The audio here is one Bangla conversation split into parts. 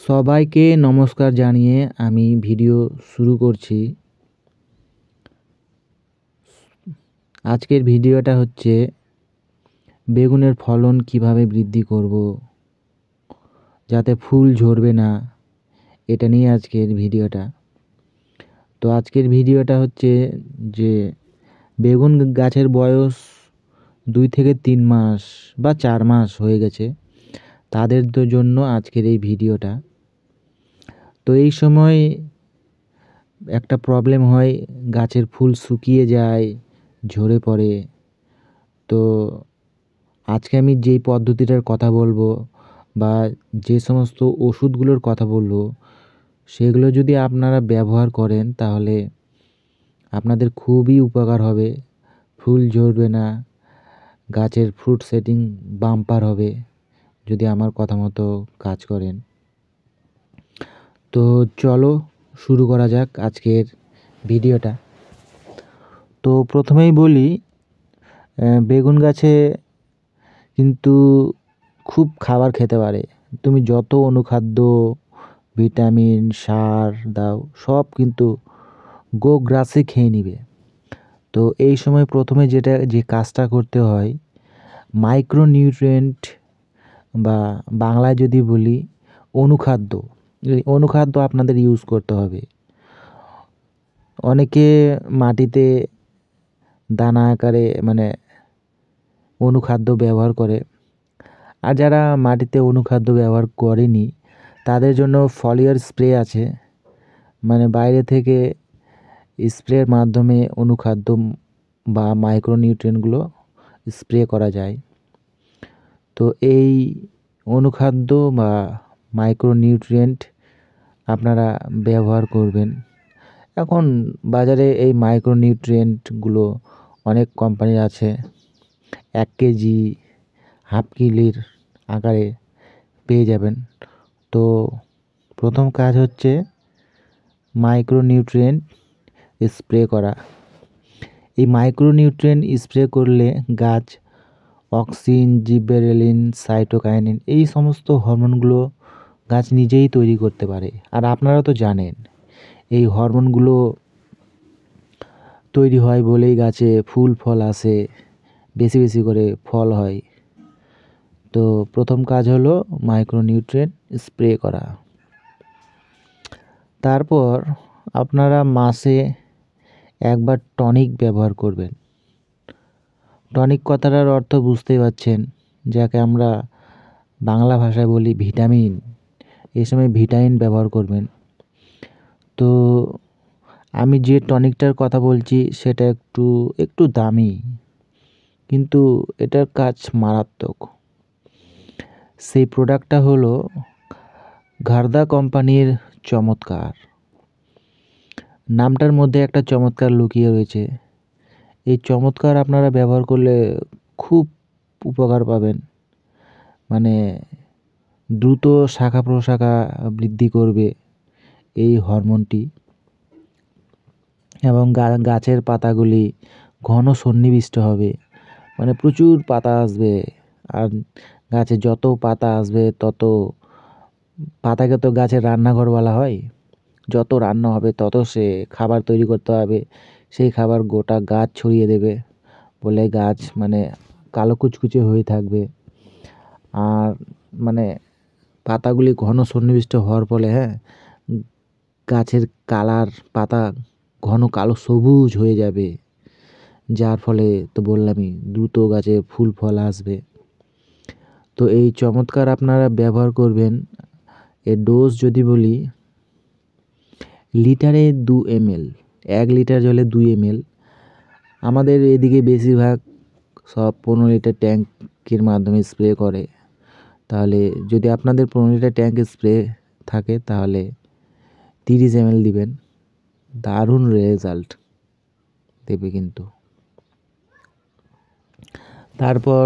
সবাইকে নমস্কার জানিয়ে আমি ভিডিও শুরু করছি। আজকের ভিডিওটা হচ্ছে বেগুনের ফলন কিভাবে বৃদ্ধি করব যাতে ফুল ঝরবে না, এটা নিয়ে আজকের ভিডিওটা। তো আজকের ভিডিওটা হচ্ছে যে বেগুন গাছের বয়স 2 থেকে 3 মাস বা 4 মাস হয়ে গেছে, তাদের জন্য আজকের এই ভিডিওটা। তো এই সময় একটা প্রবলেম হয়, গাছের ফুল শুকিয়ে যায়, ঝরে পড়ে। তো আজকে আমি যেই পদ্ধতিটার কথা বলবো বা যে সমস্ত ওষুধগুলোর কথা বলবো, সেগুলো যদি আপনারা ব্যবহার করেন তাহলে আপনাদের খুবই উপকার হবে। ফুল ঝরবে না, গাছের ফ্রুট সেটিং বাম্পার হবে যদি আমার কথা মতো কাজ করেন। তো চলো শুরু করা যাক আজকের ভিডিওটা। তো প্রথমেই বলি, বেগুন গাছে কিন্তু খুব খাবার খেতে পারে। তুমি যত অনুখাদ্য, ভিটামিন, সার দাও, সব কিন্তু গোগ্রাসে খেয়ে নিবে। তো এই সময় প্রথমে যে কাজটা করতে হয়, মাইক্রোনিউট্রিয়েন্ট বা বাংলায় যদি বলি অনুখাদ্য, এই অনুখাদ্য আপনাদের ইউজ করতে হবে। অনেকে মাটিতে দানা আকারে মানে অনুখাদ্য ব্যবহার করে, আর যারা মাটিতে অনুখাদ্য ব্যবহার করেনি তাদের জন্য ফলিয়ার স্প্রে আছে, মানে বাইরে থেকে স্প্রের মাধ্যমে অনুখাদ্য বা মাইক্রোনিউট্রিয়েন্টগুলো স্প্রে করা যায়। তো এই অনুখাদ্য বা মাইক্রোনিউট্রিয়েন্ট আপনারা ব্যবহার করবেন। এখন বাজারে এই মাইক্রোনিউট্রিয়েন্টগুলো অনেক কোম্পানির আছে, 1 কেজি, হাফ কিলোর আকারে পেয়ে যাবেন। তো প্রথম কাজ হচ্ছে মাইক্রোনিউট্রিয়েন্ট স্প্রে করা। এই মাইক্রোনিউট্রিয়েন্ট স্প্রে করলে গাছ অক্সিন, জিবেরেলিন, সাইটোকাইনিন এই সমস্ত হরমোনগুলো গাছ নিজেই তৈরি করতে পারে। আর আপনারা তো জানেন এই হরমোনগুলো তৈরি হয় বলেই গাছে ফুল ফল আসে, বেশি বেশি করে ফল হয়। তো প্রথম কাজ হলো মাইক্রোনিউট্রিয়েন্ট স্প্রে করা। তারপর আপনারা মাসে একবার টনিক ব্যবহার করবেন। টনিক কথাটার অর্থ বুঝতেই পারছেন, যাকে আমরা বাংলা ভাষায় বলি ভিটামিন। এই সময় ভিটামিন ব্যবহার করবেন। তো আমি যে টনিকটার কথা বলছি সেটা একটু দামি, কিন্তু এটার কাজ মারাত্মক। সেই প্রোডাক্টটা হলো ঘারদা কোম্পানির চমৎকার। নামটার মধ্যে একটা চমৎকার লুকিয়ে রয়েছে। এই চমৎকার আপনারা ব্যবহার করলে খুব উপকার পাবেন, মানে দ্রুত শাখা প্রশাখা বৃদ্ধি করবে এই হরমোনটি, এবং গাছের পাতাগুলি ঘন সন্নিবিষ্ট হবে, মানে প্রচুর পাতা আসবে। আর গাছে যত পাতা আসবে তত, পাতাকে তো গাছের রান্নাঘর বলা হয়, যত রান্না হবে তত সে খাবার তৈরি করতে হবে, সেই খাবার গোটা গাছ ছড়িয়ে দেবে বলে গাছ মানে কালো কুচকুচে হয়ে থাকবে। আর মানে পাতাগুলি ঘন সন্নিবিষ্ট হওয়ার ফলে গাছের কালার, পাতা ঘন কালো সবুজ হয়ে যাবে, যার ফলে তো বললামই দ্রুত গাছে ফুল ফল আসবে। তো এই চমৎকার আপনারা ব্যবহার করবেন। এর ডোজ যদি বলি, লিটারে 2 ml, 1 লিটার জলে 2 ml। আমাদের এদিকে বেশিরভাগ সব 15 লিটার ট্যাঙ্কের মাধ্যমে স্প্রে করে। তাহলে যদি আপনাদের 15 লিটার ট্যাঙ্ক স্প্রে থাকে তাহলে 30 ml দিবেন, দারুণ রেজাল্ট দেবে কিন্তু। তারপর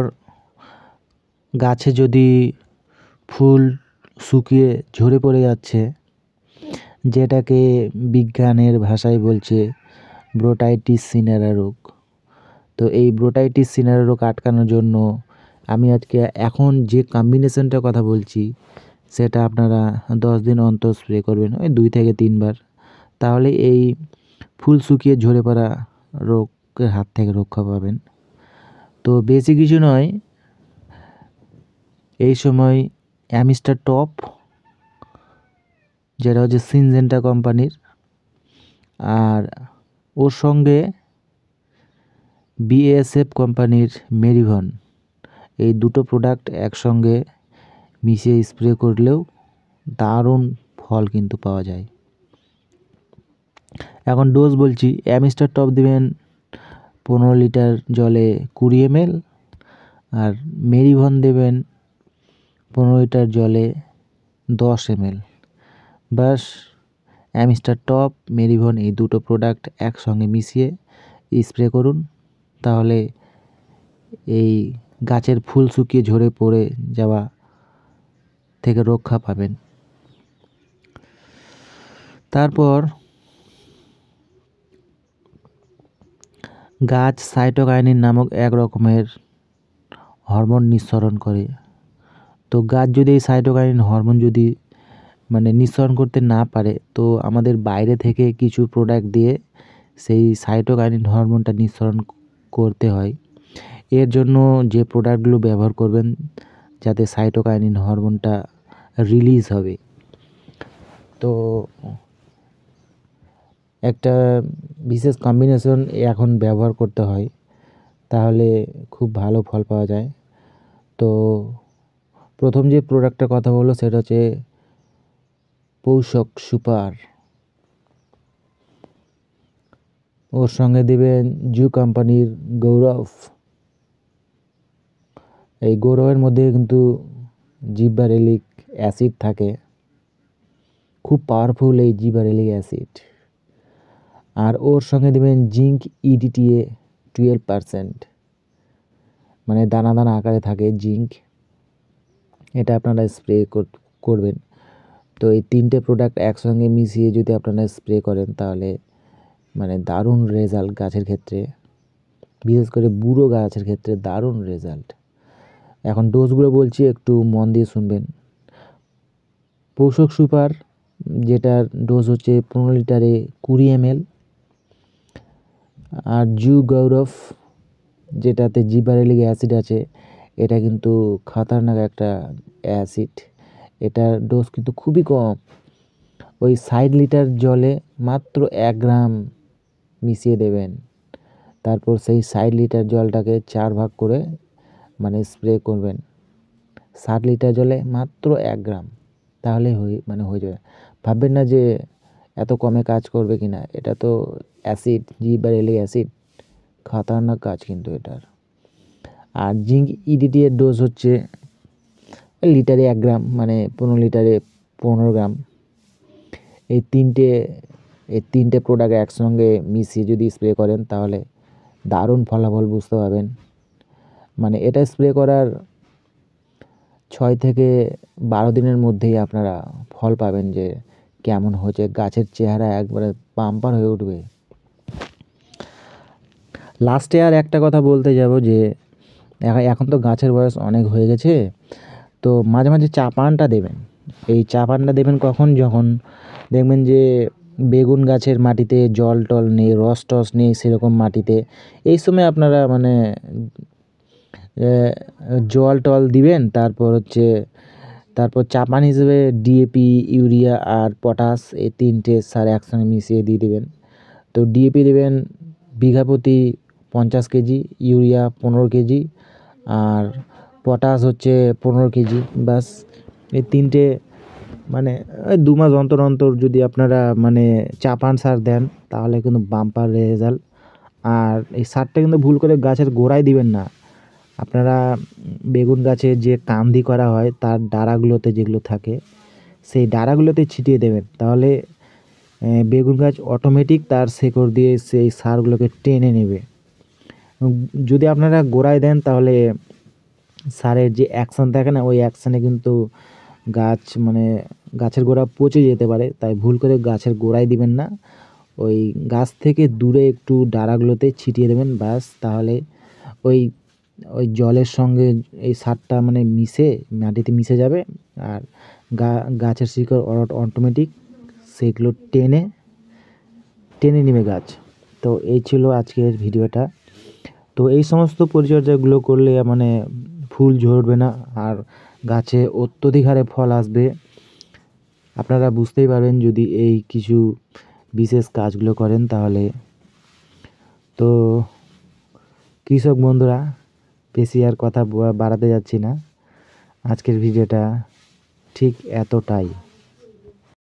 গাছে যদি ফুল শুকিয়ে ঝরে পড়ে যাচ্ছে, যেটাকে বিজ্ঞানের ভাষায় বলছে ব্রোটাইটিস সিনেরা রোগ। তো এই ব্রোটাইটিস সিনেরা রোগ আটকানোর জন্য আমি আজকে এখন যে কম্বিনেশনটার কথা বলছি সেটা আপনারা 10 দিন অন্তর স্প্রে করবেন, ওই 2 থেকে 3 বার। তাহলে এই ফুল শুকিয়ে ঝরে পড়া রোগের হাত থেকে রক্ষা পাবেন। তো বেশি কিছু নয়, এই সময় অ্যামিস্টার টপ, যেটা হচ্ছে সিনজেন্টা কোম্পানির, আর ওর সঙ্গে বিএসএফ কোম্পানির মেরিভন, এই দুটো প্রোডাক্ট একসঙ্গে মিশিয়ে স্প্রে করলেও দারুণ ফল কিন্তু পাওয়া যায়। এখন ডোজ বলছি, অ্যামিস্টার টপ দেবেন 15 লিটার জলে 20 ml, আর মেরিভন দেবেন 15 লিটার জলে 10 ml। বাস, অ্যামিস্টার টপ, মেরিভন এই দুটো প্রোডাক্ট একসঙ্গে মিশিয়ে স্প্রে করুন, তাহলে এই গাছের ফুল শুকিয়ে ঝরে পড়ে যাওয়া থেকে রক্ষা পাবেন। তারপর গাছ সাইটোকাইনিন নামক এক রকমের হরমোন নিঃসরণ করে। তো গাছ যদি এই সাইটোকাইনিন হরমোন যদি নিঃসরণ করতে না পারে, তো আমাদের বাইরে থেকে কিছু প্রোডাক্ট দিয়ে সেই সাইটোকাইনিন হরমোনটা নিঃসরণ করতে হয়। এর জন্য যে প্রোডাক্টগুলো ব্যবহার করবেন যাতে সাইটোকাইনিন হরমোনটা রিলিজ হবে, তো একটা বিশেষ কম্বিনেশন এখন ব্যবহার করতে হয়, তাহলে খুব ভালো ফল পাওয়া যায়। তো প্রথম যে প্রোডাক্টটার কথা বললো সেটা হচ্ছে পোষক সুপার। ওর সঙ্গে দেবেন জু কোম্পানির গৌরব। এই গৌরবের মধ্যে কিন্তু জিবারেলিক অ্যাসিড থাকে, খুব পাওয়ারফুল এই জিবারেলিক অ্যাসিড। আর ওর সঙ্গে দেবেন জিঙ্ক ইডিটিএ 12%, দানা দানা আকারে থাকে জিঙ্ক, এটা আপনারা স্প্রে করবেন। তো এই তিনটে প্রোডাক্ট একসঙ্গে মিশিয়ে যদি আপনারা স্প্রে করেন, তাহলে দারুণ রেজাল্ট গাছের ক্ষেত্রে, বিশেষ করে বুড়ো গাছের ক্ষেত্রে দারুণ রেজাল্ট। এখন ডোজগুলো বলছি, একটু মন দিয়ে শুনবেন। পোষক সুপার, যেটার ডোজ হচ্ছে 15 লিটারে 20 ml, আর জু গৌরব, যেটাতে জিবারেলিক অ্যাসিড আছে, এটা কিন্তু খতরনাক একটা অ্যাসিড, এটার ডোজ কিন্তু খুবই কম, ওই 60 লিটার জলে মাত্র 1 গ্রাম মিশিয়ে দেবেন। তারপর সেই 60 লিটার জলটাকে 4 ভাগ করে স্প্রে করবেন 60 লিটার জলে মাত্র 1 গ্রাম, তাহলে হয়ে যাবে। ভাববেন না যে এত কমে কাজ করবে কিনা, এটা তো অ্যাসিড, জিবারেলিক অ্যাসিড, খতরনাক কাজ কিন্তু এটার। আর জিঙ্ক ইডিটি এর ডোজ হচ্ছে লিটারে 1 গ্রাম, 15 লিটারে 15 গ্রাম। এই তিনটে প্রোডাক্ট একসঙ্গে মিশিয়ে যদি স্প্রে করেন, তাহলে দারুণ ফলাফল বুঝতে পারবেন। এটা স্প্রে করার 6 থেকে 12 দিনের মধ্যেই আপনারা ফল পাবেন যে কেমন হচ্ছে, গাছের চেহারা একবারে বাম্পার হয়ে উঠবে। লাস্টে আর একটা কথা বলতে যাব যে এখন তো গাছের বয়স অনেক হয়ে গেছে, তো মাঝে মাঝে চাপানটা দেবেন। এই চাপানটা দেবেন কখন, যখন দেখবেন যে বেগুন গাছের মাটিতে জল টল নেই, রস টস নেই সেরকম মাটিতে, এই সময় আপনারা জল টল দিবেন। তারপর চাপান হিসেবে ডিএপি, ইউরিয়া আর পটাশ, এই তিনটে সার একসঙ্গে মিশিয়ে দিয়ে দেবেন। তো ডিএপি দেবেন বিঘা প্রতি 50 কেজি, ইউরিয়া 15 কেজি, আর পটাশ হচ্ছে 15 কেজি। বাস, এই তিনটে ওই 2 মাস অন্তর অন্তর যদি আপনারা চাপান সার দেন, তাহলে কিন্তু বাম্পার রেজাল্ট। আর এই সারটা কিন্তু ভুল করে গাছের গোড়ায় দিবেন না, আপনারা বেগুন গাছে যে কান্দি করা হয় তার ডাঁড়াগুলোতে যেগুলো থাকে, সেই ডাঁড়াগুলোতে ছিটিয়ে দেবেন, তাহলে বেগুন গাছ অটোমেটিক তার শেকড় দিয়ে সেই সারগুলোকে টেনে নেবে। যদি আপনারা গোড়ায় দেন, তাহলে সারের যে অ্যাকশান থাকে না, ওই অ্যাকশানে কিন্তু গাছ গাছের গোড়া পচে যেতে পারে, তাই ভুল করে গাছের গোড়ায় দিবেন না, ওই গাছ থেকে দূরে একটু ডাঁড়াগুলোতে ছিটিয়ে দেবেন। বাস, তাহলে ওই জলের সঙ্গে এই সারটা মিশে মাটিতে মিশে যাবে, আর গাছের শিকড় অটোমেটিক সেগুলো টেনে টেনে নেবে গাছ। তো এই ছিল আজকের ভিডিওটা। তো এই সমস্ত পরিচর্যাগুলো করলে মানে ফুল ঝরবে না আর গাছে অত্যধিক হারে ফল আসবে। আপনারা বুঝতেই পারবেন যদি এই কিছু বিশেষ কাজগুলো করেন তাহলে। তো কৃষক বন্ধুরা, বেশি আর কথা বাড়াতে যাচ্ছি না, আজকের ভিডিওটা ঠিক এতটাই।